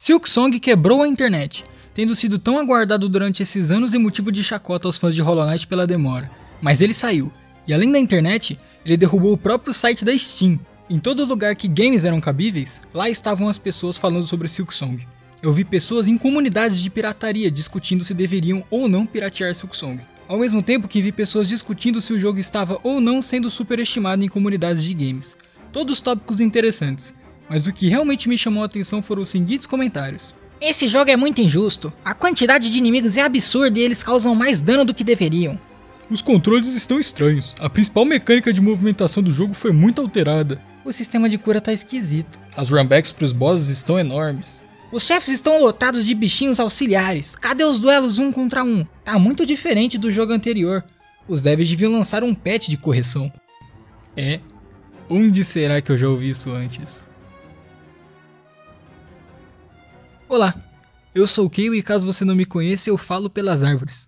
Silksong quebrou a internet, tendo sido tão aguardado durante esses anos e motivo de chacota aos fãs de Hollow Knight pela demora. Mas ele saiu, e além da internet, ele derrubou o próprio site da Steam. Em todo lugar que games eram cabíveis, lá estavam as pessoas falando sobre Silksong. Eu vi pessoas em comunidades de pirataria discutindo se deveriam ou não piratear Silksong, ao mesmo tempo que vi pessoas discutindo se o jogo estava ou não sendo superestimado em comunidades de games. Todos tópicos interessantes, mas o que realmente me chamou a atenção foram os seguintes comentários. Esse jogo é muito injusto, a quantidade de inimigos é absurda e eles causam mais dano do que deveriam. Os controles estão estranhos, a principal mecânica de movimentação do jogo foi muito alterada. O sistema de cura tá esquisito. As runbacks pros bosses estão enormes. Os chefes estão lotados de bichinhos auxiliares, cadê os duelos 1 contra 1? Tá muito diferente do jogo anterior. Os devs deviam lançar um patch de correção. Onde será que eu já ouvi isso antes? Olá, eu sou o Keio e caso você não me conheça, eu falo pelas árvores.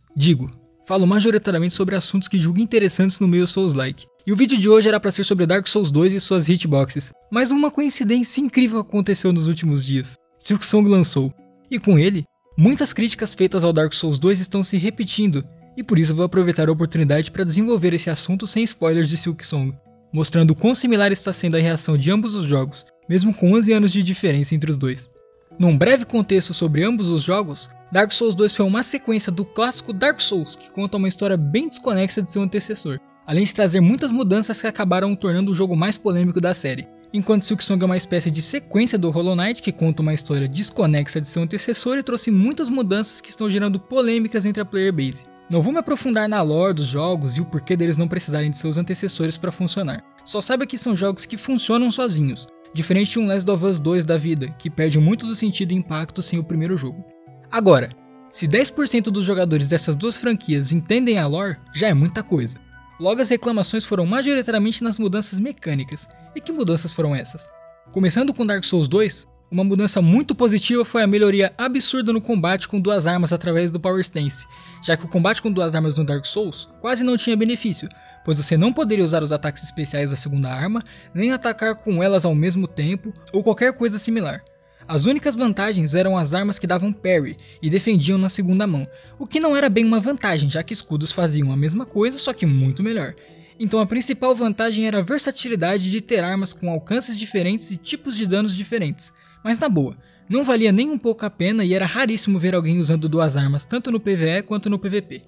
Falo majoritariamente sobre assuntos que julgo interessantes no meio Souls-like. E o vídeo de hoje era para ser sobre Dark Souls 2 e suas hitboxes. Mas uma coincidência incrível aconteceu nos últimos dias. Silksong lançou, e com ele, muitas críticas feitas ao Dark Souls 2 estão se repetindo, e por isso vou aproveitar a oportunidade para desenvolver esse assunto sem spoilers de Silksong, mostrando o quão similar está sendo a reação de ambos os jogos, mesmo com 11 anos de diferença entre os dois. Num breve contexto sobre ambos os jogos, Dark Souls 2 foi uma sequência do clássico Dark Souls que conta uma história bem desconexa de seu antecessor, além de trazer muitas mudanças que acabaram tornando o jogo mais polêmico da série. Enquanto Silksong é uma espécie de sequência do Hollow Knight que conta uma história desconexa de seu antecessor e trouxe muitas mudanças que estão gerando polêmicas entre a player base. Não vou me aprofundar na lore dos jogos e o porquê deles não precisarem de seus antecessores para funcionar. Só saiba que são jogos que funcionam sozinhos, diferente de um Last of Us 2 da vida, que perde muito do sentido e impacto sem o primeiro jogo. Agora, se 10% dos jogadores dessas duas franquias entendem a lore, já é muita coisa. Logo, as reclamações foram majoritariamente nas mudanças mecânicas. E que mudanças foram essas? Começando com Dark Souls 2, uma mudança muito positiva foi a melhoria absurda no combate com duas armas através do Power Stance, já que o combate com duas armas no Dark Souls quase não tinha benefício, pois você não poderia usar os ataques especiais da segunda arma, nem atacar com elas ao mesmo tempo, ou qualquer coisa similar. As únicas vantagens eram as armas que davam parry e defendiam na segunda mão, o que não era bem uma vantagem, já que escudos faziam a mesma coisa, só que muito melhor. Então a principal vantagem era a versatilidade de ter armas com alcances diferentes e tipos de danos diferentes. Mas na boa, não valia nem um pouco a pena e era raríssimo ver alguém usando duas armas tanto no PvE quanto no PvP.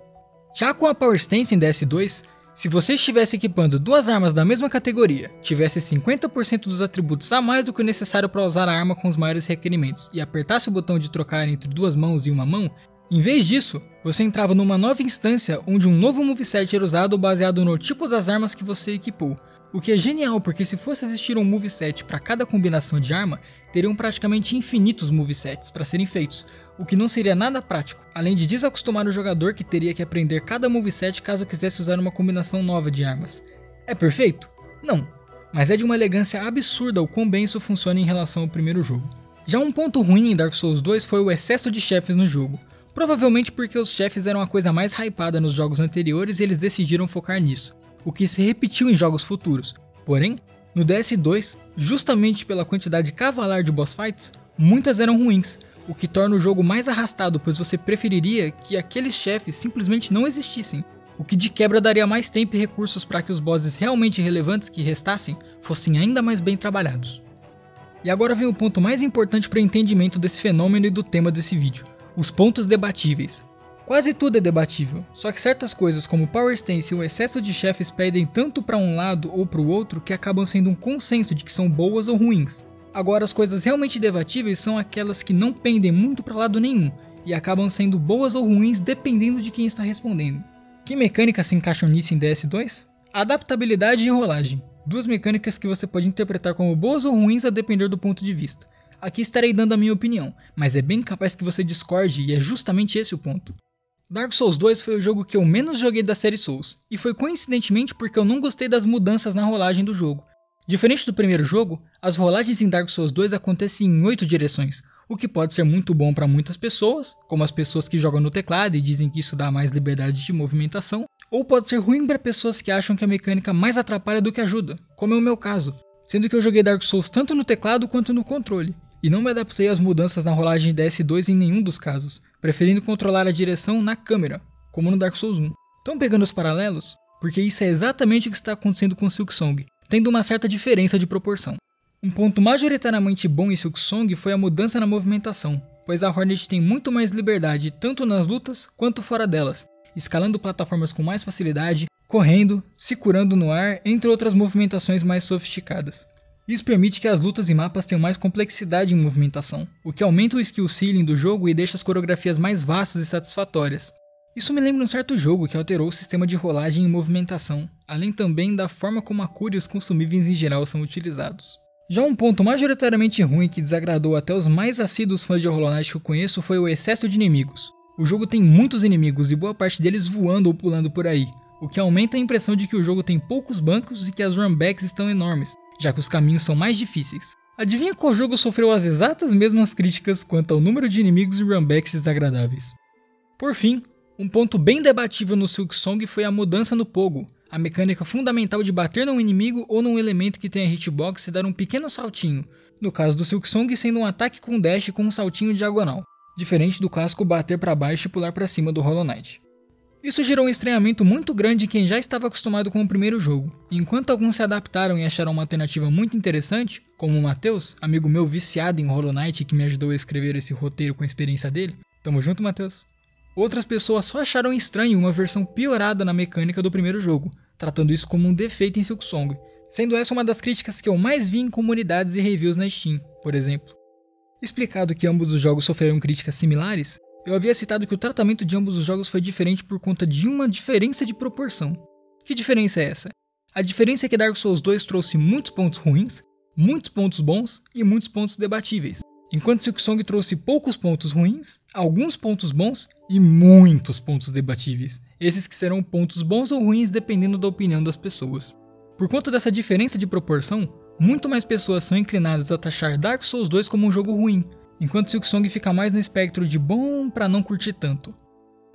Já com a Power Stance em DS2, se você estivesse equipando duas armas da mesma categoria, tivesse 50% dos atributos a mais do que o necessário para usar a arma com os maiores requerimentos e apertasse o botão de trocar entre duas mãos e uma mão, em vez disso, você entrava numa nova instância onde um novo moveset era usado baseado no tipo das armas que você equipou. O que é genial porque se fosse existir um moveset para cada combinação de arma, teriam praticamente infinitos movesets para serem feitos, o que não seria nada prático, além de desacostumar o jogador que teria que aprender cada moveset caso quisesse usar uma combinação nova de armas. É perfeito? Não, mas é de uma elegância absurda o quão bem isso funciona em relação ao primeiro jogo. Já um ponto ruim em Dark Souls 2 foi o excesso de chefes no jogo, provavelmente porque os chefes eram a coisa mais hypada nos jogos anteriores e eles decidiram focar nisso, o que se repetiu em jogos futuros. Porém, no DS2, justamente pela quantidade cavalar de boss fights, muitas eram ruins, o que torna o jogo mais arrastado, pois você preferiria que aqueles chefes simplesmente não existissem, o que de quebra daria mais tempo e recursos para que os bosses realmente relevantes que restassem fossem ainda mais bem trabalhados. E agora vem o ponto mais importante para o entendimento desse fenômeno e do tema desse vídeo, os pontos debatíveis. Quase tudo é debatível, só que certas coisas como o Power Stance e o excesso de chefes pedem tanto para um lado ou para o outro que acabam sendo um consenso de que são boas ou ruins. Agora as coisas realmente debatíveis são aquelas que não pendem muito para lado nenhum e acabam sendo boas ou ruins dependendo de quem está respondendo. Que mecânicas se encaixam nisso em DS2? Adaptabilidade e rolagem, duas mecânicas que você pode interpretar como boas ou ruins a depender do ponto de vista. Aqui estarei dando a minha opinião, mas é bem capaz que você discorde e é justamente esse o ponto. Dark Souls 2 foi o jogo que eu menos joguei da série Souls, e foi coincidentemente porque eu não gostei das mudanças na rolagem do jogo. Diferente do primeiro jogo, as rolagens em Dark Souls 2 acontecem em 8 direções, o que pode ser muito bom para muitas pessoas, como as pessoas que jogam no teclado e dizem que isso dá mais liberdade de movimentação, ou pode ser ruim para pessoas que acham que a mecânica mais atrapalha do que ajuda, como é o meu caso, sendo que eu joguei Dark Souls tanto no teclado quanto no controle. e não me adaptei às mudanças na rolagem de DS2 em nenhum dos casos, preferindo controlar a direção na câmera, como no Dark Souls 1. Estão pegando os paralelos? Porque isso é exatamente o que está acontecendo com Silksong, tendo uma certa diferença de proporção. Um ponto majoritariamente bom em Silksong foi a mudança na movimentação, pois a Hornet tem muito mais liberdade tanto nas lutas quanto fora delas, escalando plataformas com mais facilidade, correndo, se curando no ar, entre outras movimentações mais sofisticadas. Isso permite que as lutas e mapas tenham mais complexidade em movimentação, o que aumenta o skill ceiling do jogo e deixa as coreografias mais vastas e satisfatórias. Isso me lembra um certo jogo que alterou o sistema de rolagem e movimentação, além também da forma como a cura e os consumíveis em geral são utilizados. Já um ponto majoritariamente ruim que desagradou até os mais assíduos fãs de Hollow Knight que eu conheço foi o excesso de inimigos. O jogo tem muitos inimigos e boa parte deles voando ou pulando por aí, o que aumenta a impressão de que o jogo tem poucos bancos e que as runbacks estão enormes, já que os caminhos são mais difíceis. Adivinha qual jogo sofreu as exatas mesmas críticas quanto ao número de inimigos e runbacks desagradáveis? Por fim, um ponto bem debatível no Silksong foi a mudança no pogo, a mecânica fundamental de bater num inimigo ou num elemento que tenha hitbox e dar um pequeno saltinho, no caso do Silksong sendo um ataque com dash com um saltinho diagonal, diferente do clássico bater para baixo e pular para cima do Hollow Knight. Isso gerou um estranhamento muito grande em quem já estava acostumado com o primeiro jogo, e enquanto alguns se adaptaram e acharam uma alternativa muito interessante, como o Matheus, amigo meu viciado em Hollow Knight que me ajudou a escrever esse roteiro com a experiência dele, tamo junto, Matheus. Outras pessoas só acharam estranho uma versão piorada na mecânica do primeiro jogo, tratando isso como um defeito em Silksong, sendo essa uma das críticas que eu mais vi em comunidades e reviews na Steam, por exemplo. Explicado que ambos os jogos sofreram críticas similares, eu havia citado que o tratamento de ambos os jogos foi diferente por conta de uma diferença de proporção. Que diferença é essa? A diferença é que Dark Souls 2 trouxe muitos pontos ruins, muitos pontos bons e muitos pontos debatíveis, enquanto Silksong trouxe poucos pontos ruins, alguns pontos bons e muitos pontos debatíveis, esses que serão pontos bons ou ruins dependendo da opinião das pessoas. Por conta dessa diferença de proporção, muito mais pessoas são inclinadas a taxar Dark Souls 2 como um jogo ruim, enquanto Silksong fica mais no espectro de bom pra não curtir tanto.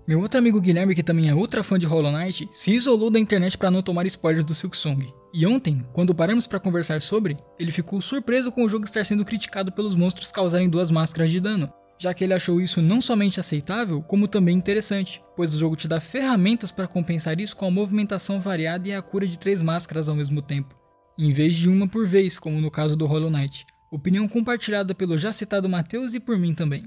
Meu outro amigo Guilherme, que também é ultra fã de Hollow Knight, se isolou da internet para não tomar spoilers do Silksong. E ontem, quando paramos para conversar sobre, ele ficou surpreso com o jogo estar sendo criticado pelos monstros causarem 2 máscaras de dano, já que ele achou isso não somente aceitável, como também interessante, pois o jogo te dá ferramentas para compensar isso com a movimentação variada e a cura de 3 máscaras ao mesmo tempo, em vez de uma por vez, como no caso do Hollow Knight. Opinião compartilhada pelo já citado Matheus e por mim também.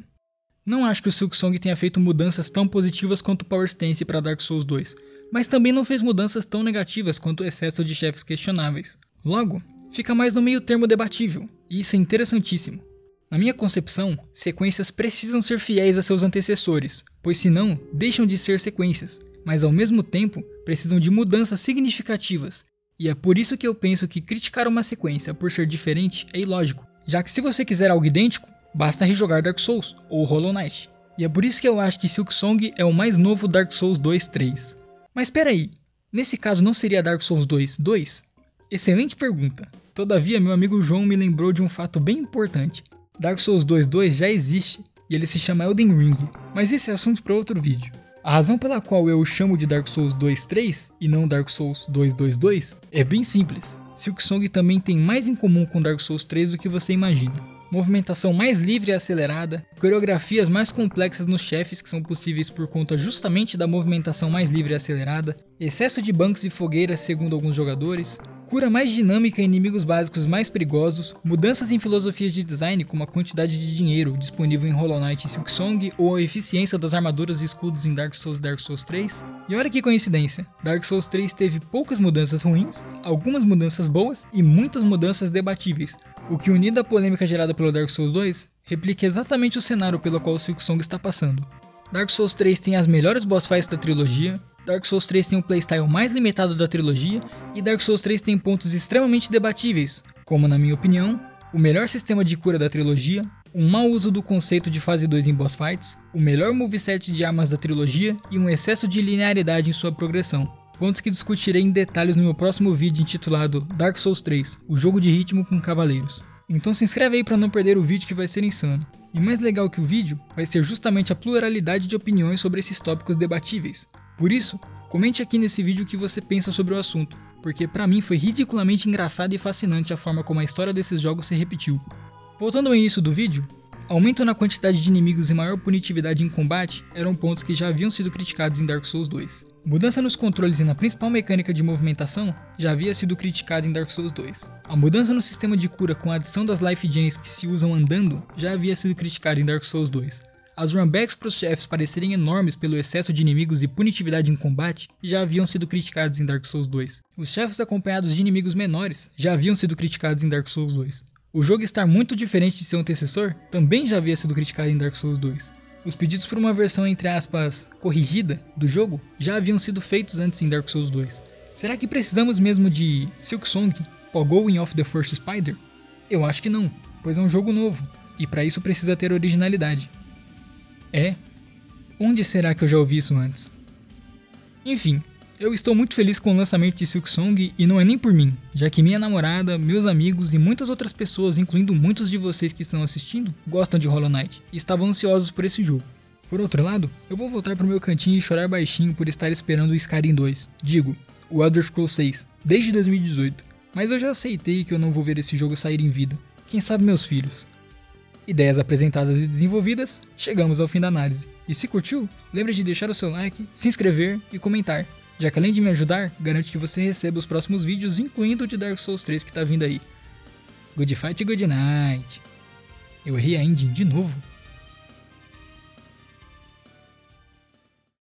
Não acho que o Silksong tenha feito mudanças tão positivas quanto o Power Stance para Dark Souls 2, mas também não fez mudanças tão negativas quanto o excesso de chefes questionáveis. Logo, fica mais no meio termo debatível, e isso é interessantíssimo. Na minha concepção, sequências precisam ser fiéis a seus antecessores, pois senão deixam de ser sequências, mas ao mesmo tempo precisam de mudanças significativas, e é por isso que eu penso que criticar uma sequência por ser diferente é ilógico, já que se você quiser algo idêntico, basta rejogar Dark Souls ou Hollow Knight. E é por isso que eu acho que Silksong é o mais novo Dark Souls 2 3. Mas espera aí, nesse caso não seria Dark Souls 2 2? Excelente pergunta. Todavia, meu amigo João me lembrou de um fato bem importante. Dark Souls 2 2 já existe e ele se chama Elden Ring, mas esse é assunto para outro vídeo. A razão pela qual eu o chamo de Dark Souls 2 3 e não Dark Souls 2 2 2 é bem simples. Silksong também tem mais em comum com Dark Souls 3 do que você imagina. Movimentação mais livre e acelerada, coreografias mais complexas nos chefes que são possíveis por conta justamente da movimentação mais livre e acelerada, excesso de bancos e fogueiras segundo alguns jogadores, cura mais dinâmica em inimigos básicos mais perigosos, mudanças em filosofias de design como a quantidade de dinheiro disponível em Hollow Knight e Silksong ou a eficiência das armaduras e escudos em Dark Souls e Dark Souls 3. E olha que coincidência, Dark Souls 3 teve poucas mudanças ruins, algumas mudanças boas e muitas mudanças debatíveis, o que unido à polêmica gerada pelo Dark Souls 2, replica exatamente o cenário pelo qual o Silksong está passando. Dark Souls 3 tem as melhores boss fights da trilogia, Dark Souls 3 tem o playstyle mais limitado da trilogia, e Dark Souls 3 tem pontos extremamente debatíveis, como na minha opinião, o melhor sistema de cura da trilogia, um mau uso do conceito de fase 2 em boss fights, o melhor moveset de armas da trilogia e um excesso de linearidade em sua progressão. Pontos que discutirei em detalhes no meu próximo vídeo intitulado Dark Souls 3, o jogo de ritmo com cavaleiros. Então se inscreve aí para não perder o vídeo que vai ser insano. E mais legal que o vídeo vai ser justamente a pluralidade de opiniões sobre esses tópicos debatíveis. Por isso, comente aqui nesse vídeo o que você pensa sobre o assunto, porque pra mim foi ridiculamente engraçado e fascinante a forma como a história desses jogos se repetiu. Voltando ao início do vídeo, aumento na quantidade de inimigos e maior punitividade em combate eram pontos que já haviam sido criticados em Dark Souls 2. Mudança nos controles e na principal mecânica de movimentação já havia sido criticada em Dark Souls 2. A mudança no sistema de cura com a adição das Life Gems que se usam andando já havia sido criticada em Dark Souls 2. As runbacks para os chefes parecerem enormes pelo excesso de inimigos e punitividade em combate já haviam sido criticados em Dark Souls 2. Os chefes acompanhados de inimigos menores já haviam sido criticados em Dark Souls 2. O jogo estar muito diferente de seu antecessor também já havia sido criticado em Dark Souls 2. Os pedidos por uma versão entre aspas corrigida do jogo já haviam sido feitos antes em Dark Souls 2. Será que precisamos mesmo de Silksong, Pogoing of the First Spider? Eu acho que não, pois é um jogo novo, e para isso precisa ter originalidade. Onde será que eu já ouvi isso antes? Enfim, eu estou muito feliz com o lançamento de Silksong e não é nem por mim, já que minha namorada, meus amigos e muitas outras pessoas, incluindo muitos de vocês que estão assistindo, gostam de Hollow Knight e estavam ansiosos por esse jogo. Por outro lado, eu vou voltar pro meu cantinho e chorar baixinho por estar esperando o Skyrim 2, digo, o Elder Scrolls 6, desde 2018, mas eu já aceitei que eu não vou ver esse jogo sair em vida, quem sabe meus filhos. Ideias apresentadas e desenvolvidas, chegamos ao fim da análise. E se curtiu, lembre de deixar o seu like, se inscrever e comentar, já que além de me ajudar, garante que você receba os próximos vídeos, incluindo o de Dark Souls 3 que tá vindo aí. Good fight e good night. Eu errei a ending de novo?